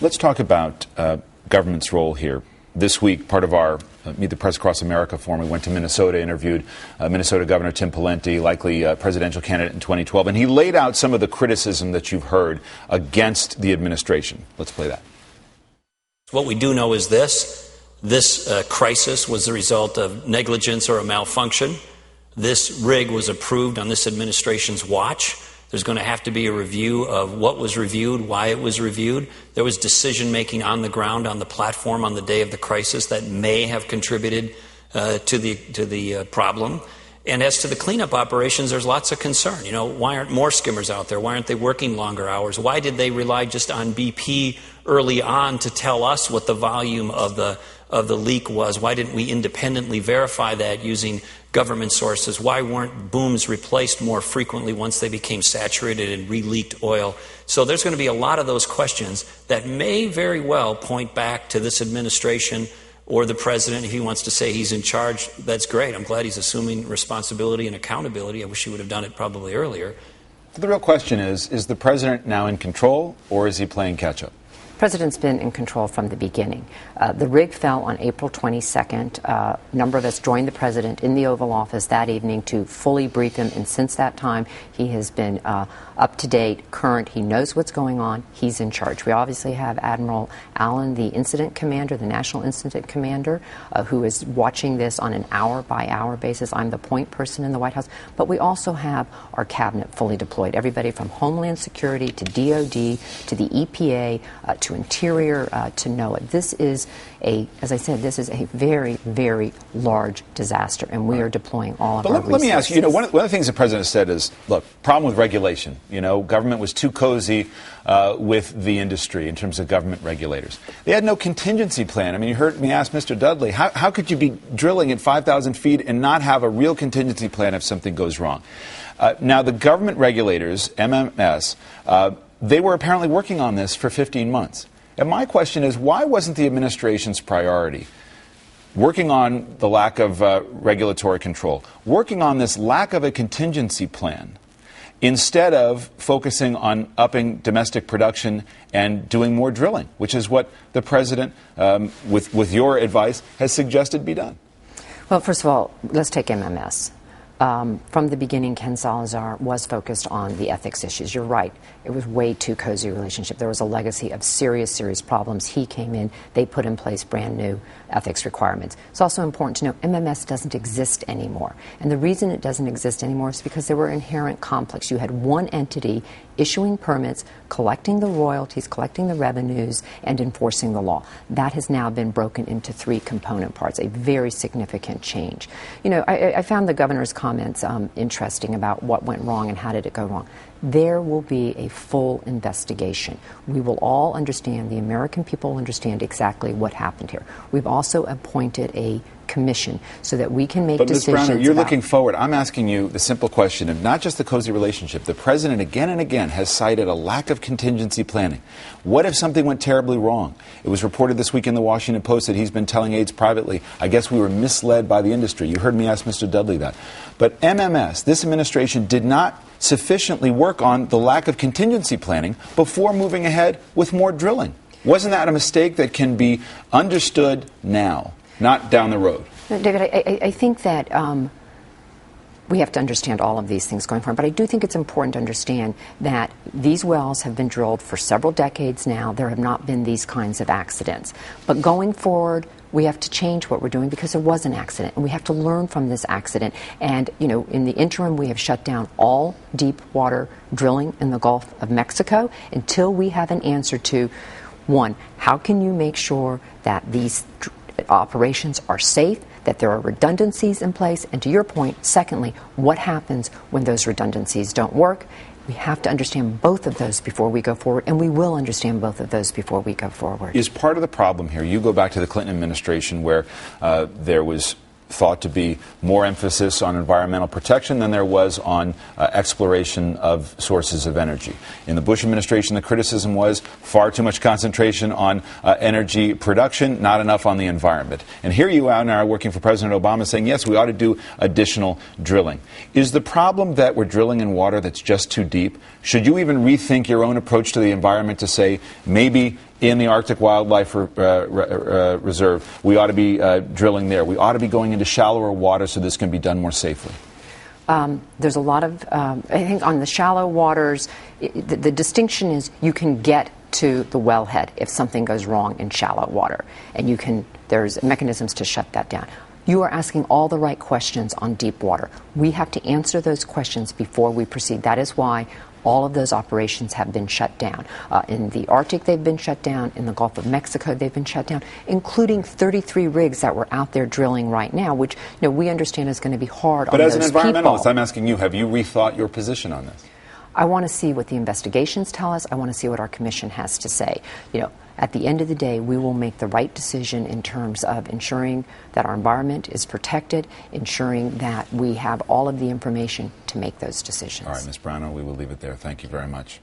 Let's talk about government's role here. This week, part of our Meet the Press Across America forum, we went to Minnesota, interviewed Minnesota Governor Tim Pawlenty, likely presidential candidate in 2012, and he laid out some of the criticism that you've heard against the administration. Let's play that. What we do know is this crisis was the result of negligence or a malfunction. This rig was approved on this administration's watch. There's going to have to be a review of what was reviewed, why it was reviewed. There was decision-making on the ground, on the platform, on the day of the crisis that may have contributed to the problem. And as to the cleanup operations, there's lots of concern. You know, why aren't more skimmers out there? Why aren't they working longer hours? Why did they rely just on BP early on to tell us what the volume of the leak was? Why didn't we independently verify that using government sources? Why weren't booms replaced more frequently once they became saturated and re-leaked oil? So there's going to be a lot of those questions that may very well point back to this administration or the president. If he wants to say he's in charge, that's great. I'm glad he's assuming responsibility and accountability. I wish he would have done it probably earlier. The real question is the president now in control, or is he playing catch-up? The president's been in control from the beginning. The rig fell on April 22nd. A number of us joined the president in the Oval Office that evening to fully brief him, and since that time, he has been up to date, current. He knows what's going on. He's in charge. We obviously have Admiral Allen, the incident commander, the national incident commander, who is watching this on an hour-by-hour basis. I'm the point person in the White House. But we also have our cabinet fully deployed, everybody from Homeland Security to DOD to the EPA to Interior to NOAA. This is as I said, this is a very, very large disaster, and we are deploying all of our resources. Let me ask you, one of the things the president said is, look, problem with regulation. Government was too cozy with the industry in terms of government regulators. They had no contingency plan. I mean, you heard me ask Mr. Dudley, how could you be drilling at 5,000 feet and not have a real contingency plan if something goes wrong? Now, the government regulators, MMS, they were apparently working on this for 15 months. And my question is, why wasn't the administration's priority working on the lack of regulatory control, working on this lack of a contingency plan, instead of focusing on upping domestic production and doing more drilling, which is what the president, with your advice, has suggested be done? Well, first of all, let's take MMS. From the beginning, Ken Salazar was focused on the ethics issues. You're right. It was way too cozy a relationship. There was a legacy of serious, serious problems. He came in. They put in place brand new ethics requirements. It's also important to know MMS doesn't exist anymore. And the reason it doesn't exist anymore is because there were inherent conflicts. You had one entity issuing permits, collecting the royalties, collecting the revenues, and enforcing the law. That has now been broken into three component parts, a very significant change. I found the governor's comments interesting about what went wrong and how did it go wrong. There will be a full investigation. We will all understand, the American people will understand exactly what happened here. We've also appointed a commission so that we can make decisions. But Ms. Browner, you're looking forward. I'm asking you the simple question of not just the cozy relationship. The president again and again has cited a lack of contingency planning. What if something went terribly wrong? It was reported this week in the Washington Post that he's been telling aides privately, I guess we were misled by the industry. You heard me ask Mr. Dudley that. But MMS, this administration did not sufficiently work on the lack of contingency planning before moving ahead with more drilling. Wasn't that a mistake that can be understood now, not down the road? David, I think that we have to understand all of these things going forward. But I do think it's important to understand that these wells have been drilled for several decades now. There have not been these kinds of accidents. But going forward, we have to change what we're doing because there was an accident, and we have to learn from this accident. And, in the interim, we have shut down all deep water drilling in the Gulf of Mexico until we have an answer to, one, how can you make sure that these operations are safe, that there are redundancies in place, and to your point, secondly, what happens when those redundancies don't work? We have to understand both of those before we go forward, and we will understand both of those before we go forward. Is part of the problem here, you go back to the Clinton administration where there was thought to be more emphasis on environmental protection than there was on exploration of sources of energy. In the Bush administration, the criticism was far too much concentration on energy production, not enough on the environment. And here you are now working for President Obama saying, yes, we ought to do additional drilling. Is the problem that we're drilling in water that's just too deep? Should you even rethink your own approach to the environment to say maybe in the Arctic Wildlife Reserve. We ought to be drilling there. We ought to be going into shallower water so this can be done more safely. There's a lot of, I think on the shallow waters, the distinction is you can get to the wellhead if something goes wrong in shallow water, and there's mechanisms to shut that down. You are asking all the right questions on deep water. We have to answer those questions before we proceed. That is why all of those operations have been shut down. In the Arctic, they've been shut down. In the Gulf of Mexico, they've been shut down, including 33 rigs that we're out there drilling right now, which we understand is going to be hard on those people. But as an environmentalist, I'm asking you, have you rethought your position on this? I want to see what the investigations tell us. I want to see what our commission has to say. At the end of the day, we will make the right decision in terms of ensuring that our environment is protected, ensuring that we have all of the information to make those decisions. All right, Ms. Brownell, we will leave it there. Thank you very much.